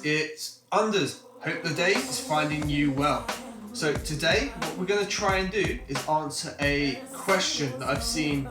it's Unders. Hope the day is finding you well. So today, what we're going to try and do is answer a question that I've seen,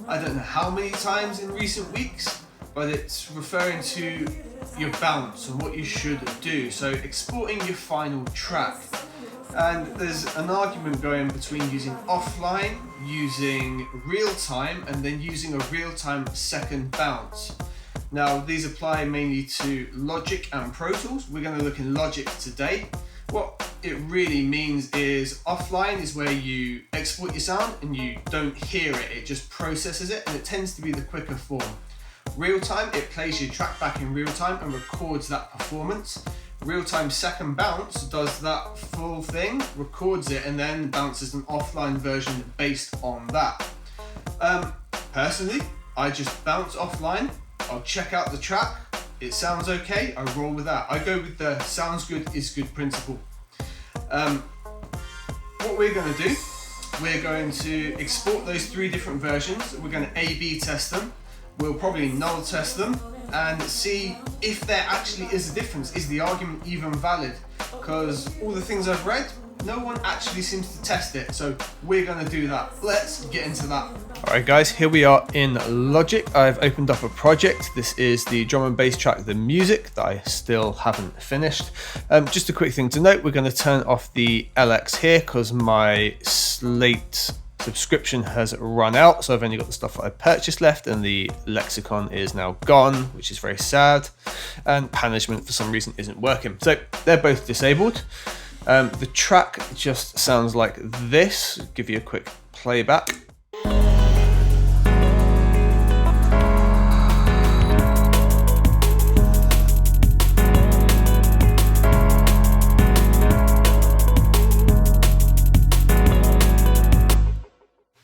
I don't know how many times in recent weeks, but it's referring to your bounce and what you should do. So exporting your final track. And there's an argument going between using offline, using real time, and then using a real time second bounce. Now, these apply mainly to Logic and Pro Tools. We're going to look in Logic today. What it really means is offline is where you export your sound and you don't hear it, it just processes it, and it tends to be the quicker form. Real time, it plays your track back in real time and records that performance. Real time second bounce does that full thing, records it, and then bounces an offline version based on that. Personally, I just bounce offline. I'll check out the track, it sounds okay, I roll with that. I go with the sounds good is good principle. What we're going to do, we're going to export those 3 different versions, we're going to A/B test them, we'll probably null test them and see if there actually is a difference. Is the argument even valid? Because all the things I've read, no one actually seems to test it, so we're going to do that. Let's get into that. Alright guys, here we are in Logic. I've opened up a project. This is the drum and bass track, The Music, that I still haven't finished. Just a quick thing to note, we're going to turn off the LX here because my Slate subscription has run out, so I've only got the stuff that I purchased left, and the lexicon is now gone, which is very sad, and Panagement for some reason isn't working, so they're both disabled. The track just sounds like this. Give you a quick playback.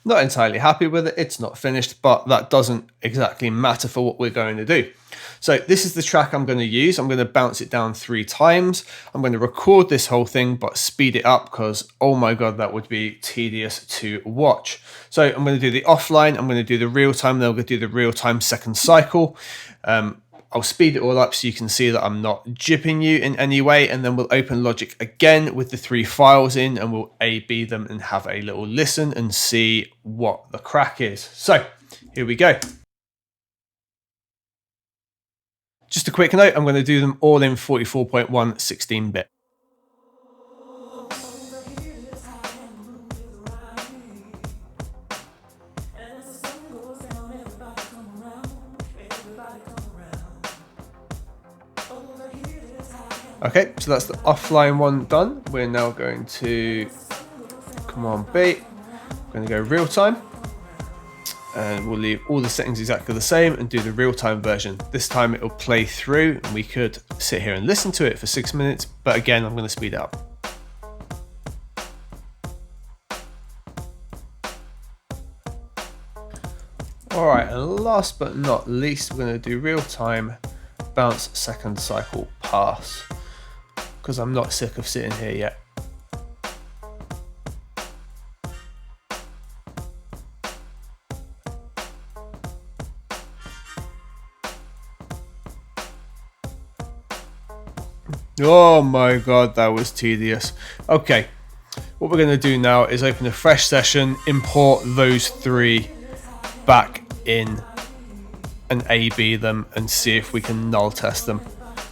Not entirely happy with it, it's not finished, but that doesn't exactly matter for what we're going to do. So this is the track I'm going to use. I'm going to bounce it down 3 times. I'm going to record this whole thing, but speed it up because, oh my God, that would be tedious to watch. So I'm going to do the offline, I'm going to do the real time, then I'm going to do the real time second cycle. I'll speed it all up so you can see that I'm not jipping you in any way, and then we'll open Logic again with the 3 files in and we'll A/B them and have a little listen and see what the crack is. So here we go. Just a quick note, I'm going to do them all in 44.1 16-bit. Okay, so that's the offline one done. We're now going to, come on beat, we're going to go real time. And we'll leave all the settings exactly the same and do the real time version. This time it'll play through and we could sit here and listen to it for 6 minutes, but again, I'm going to speed it up. All right, and last but not least, we're going to do real time bounce second cycle pass, because I'm not sick of sitting here yet. Oh my God, that was tedious. Okay, what we're going to do now is open a fresh session, import those 3 back in and A/B them and see if we can null test them.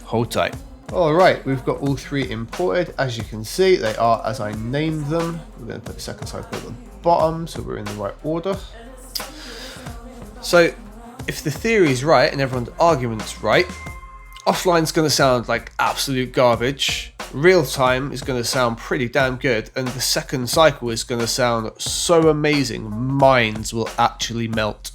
Hold tight. All right, we've got all 3 imported. As you can see, they are as I named them. We're going to put the second cycle at the bottom so we're in the right order. So if the theory is right and everyone's argument's right, offline's going to sound like absolute garbage, real time is going to sound pretty damn good, and the second cycle is going to sound so amazing, minds will actually melt.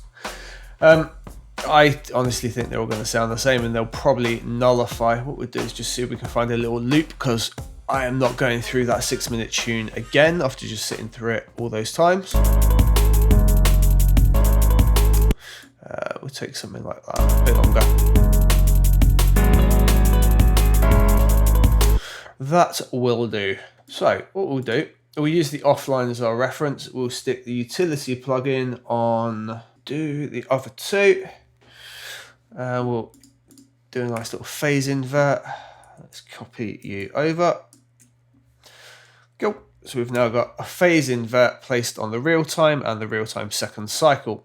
I honestly think they're all going to sound the same and they'll probably nullify. What we'll do is just see if we can find a little loop, because I am not going through that 6-minute tune again after just sitting through it all those times. We'll take something like that, a bit longer. That will do. So what we'll do, we'll use the offline as our reference. We'll stick the utility plugin on, do the other 2. We'll do a nice little phase invert, Let's copy you over. Go. So we've now got a phase invert placed on the real time and the real time second cycle.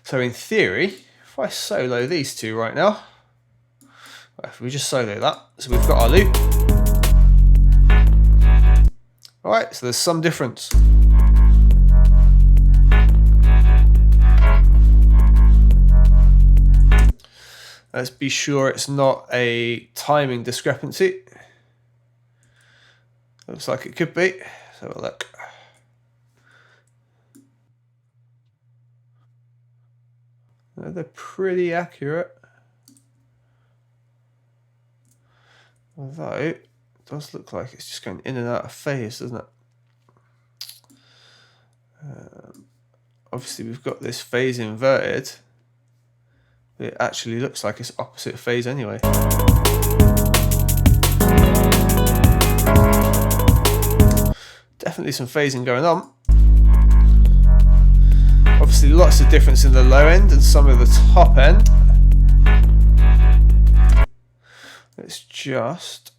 So in theory, if I solo these two right now, if we just solo that, so we've got our loop. All right, so there's some difference. Let's be sure it's not a timing discrepancy. Looks like it could be. Let's have a look. They're pretty accurate. Although, it does look like it's just going in and out of phase, doesn't it? Obviously, we've got this phase inverted. It actually looks like it's opposite phase anyway. Definitely some phasing going on. Obviously lots of difference in the low end and some of the top end. Let's just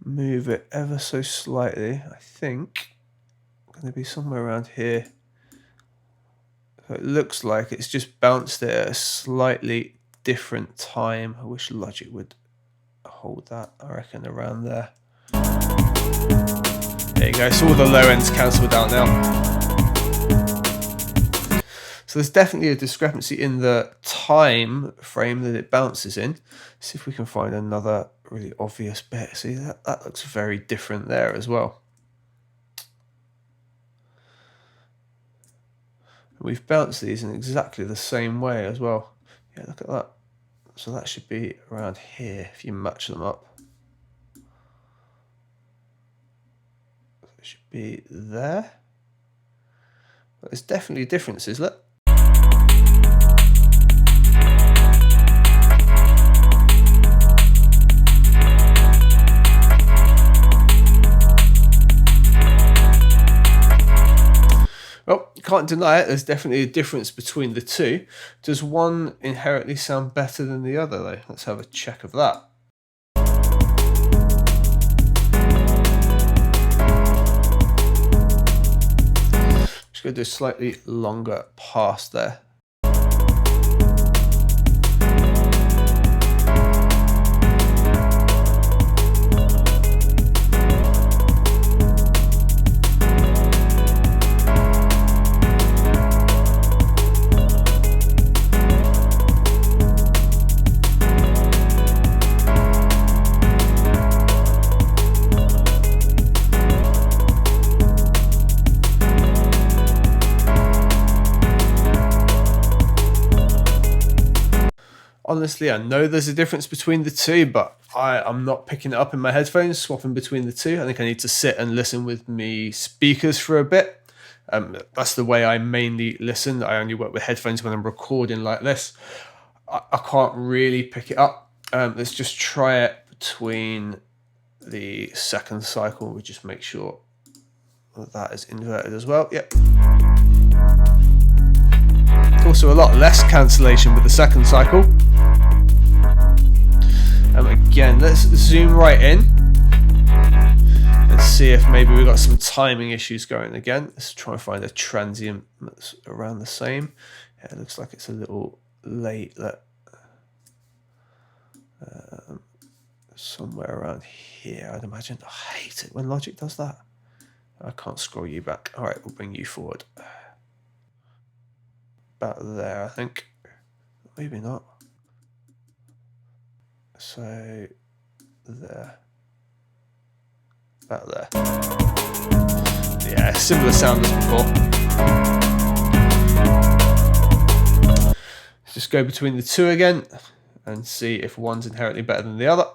move it ever so slightly. I think it's going to be somewhere around here. So it looks like it's just bounced it at a slightly different time. I wish Logic would hold that, I reckon, around there. There you go, so all the low ends cancelled out now. So there's definitely a discrepancy in the time frame that it bounces in. See if we can find another really obvious bit. See, that looks very different there as well. We've bounced these in exactly the same way as well. Yeah, look at that. So that should be around here if you match them up. It should be there. But there's definitely differences, look. Well, you can't deny it, there's definitely a difference between the two. Does one inherently sound better than the other though? Let's have a check of that. Just going to do a slightly longer pass there. Honestly, I know there's a difference between the two, but I'm not picking it up in my headphones, swapping between the two. I think I need to sit and listen with me speakers for a bit. That's the way I mainly listen. I only work with headphones when I'm recording like this. I can't really pick it up. Let's just try it between the second cycle. We just make sure that is inverted as well. Yep. Also a lot less cancellation with the second cycle. Again, let's zoom right in and see if maybe we've got some timing issues going again. Let's try and find a transient that's around the same. Yeah, it looks like it's a little late. Somewhere around here, I'd imagine. I hate it when Logic does that. I can't scroll you back. All right, we'll bring you forward. About there, I think. Maybe not. So there. About there. Yeah, similar sound as before. Let's just go between the two again and see if one's inherently better than the other.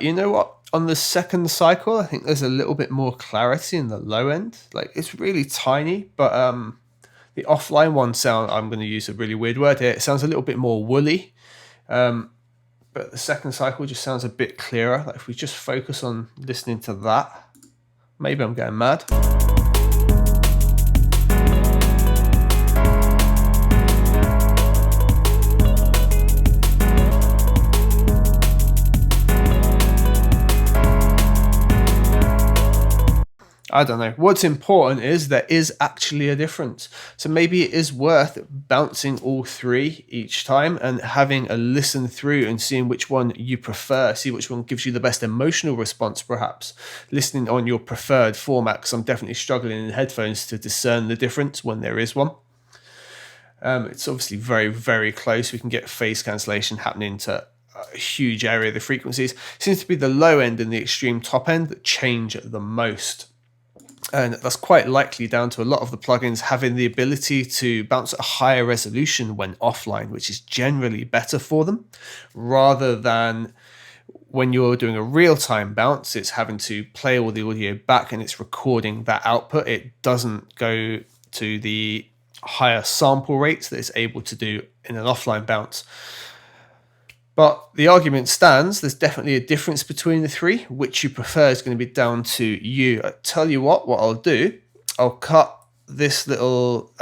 You know what? On the second cycle, I think there's a little bit more clarity in the low end. Like, it's really tiny, but the offline one sound, I'm going to use a really weird word here, it sounds a little bit more woolly. But the second cycle just sounds a bit clearer. Like, if we just focus on listening to that, maybe I'm getting mad. I don't know. What's important is there is actually a difference. So maybe it is worth bouncing all three each time and having a listen through and seeing which one you prefer, see which one gives you the best emotional response, perhaps. Listening on your preferred format, because I'm definitely struggling in headphones to discern the difference when there is one. It's obviously very, very close. We can get phase cancellation happening to a huge area of the frequencies. It seems to be the low end and the extreme top end that change the most. And that's quite likely down to a lot of the plugins having the ability to bounce at a higher resolution when offline, which is generally better for them, rather than when you're doing a real-time bounce, it's having to play all the audio back and it's recording that output. It doesn't go to the higher sample rates that it's able to do in an offline bounce. But the argument stands, there's definitely a difference between the three. Which you prefer is going to be down to you. I tell you what I'll do, I'll cut this little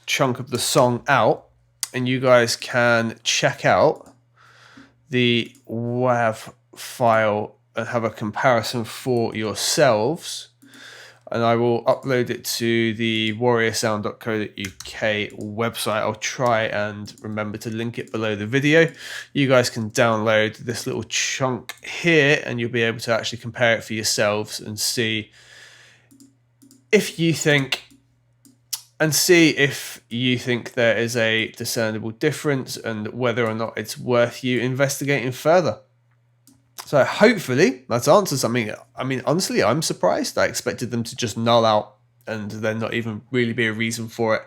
chunk of the song out and you guys can check out the WAV file and have a comparison for yourselves. And I will upload it to the warriorsound.co.uk website. I'll try and remember to link it below the video. You guys can download this little chunk here and you'll be able to actually compare it for yourselves and see if you think there is a discernible difference and whether or not it's worth you investigating further. So hopefully that's answered something. I mean, honestly, I'm surprised. I expected them to just null out and there not even really be a reason for it.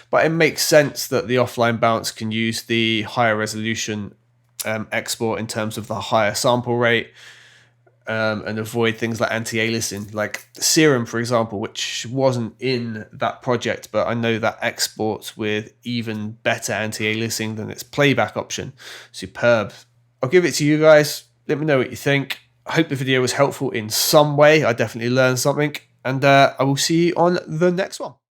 But it makes sense that the offline bounce can use the higher resolution export in terms of the higher sample rate and avoid things like anti-aliasing. Like Serum, for example, which wasn't in that project, but I know that exports with even better anti-aliasing than its playback option. Superb. I'll give it to you guys. Let me know what you think. I hope the video was helpful in some way. I definitely learned something. And I will see you on the next one.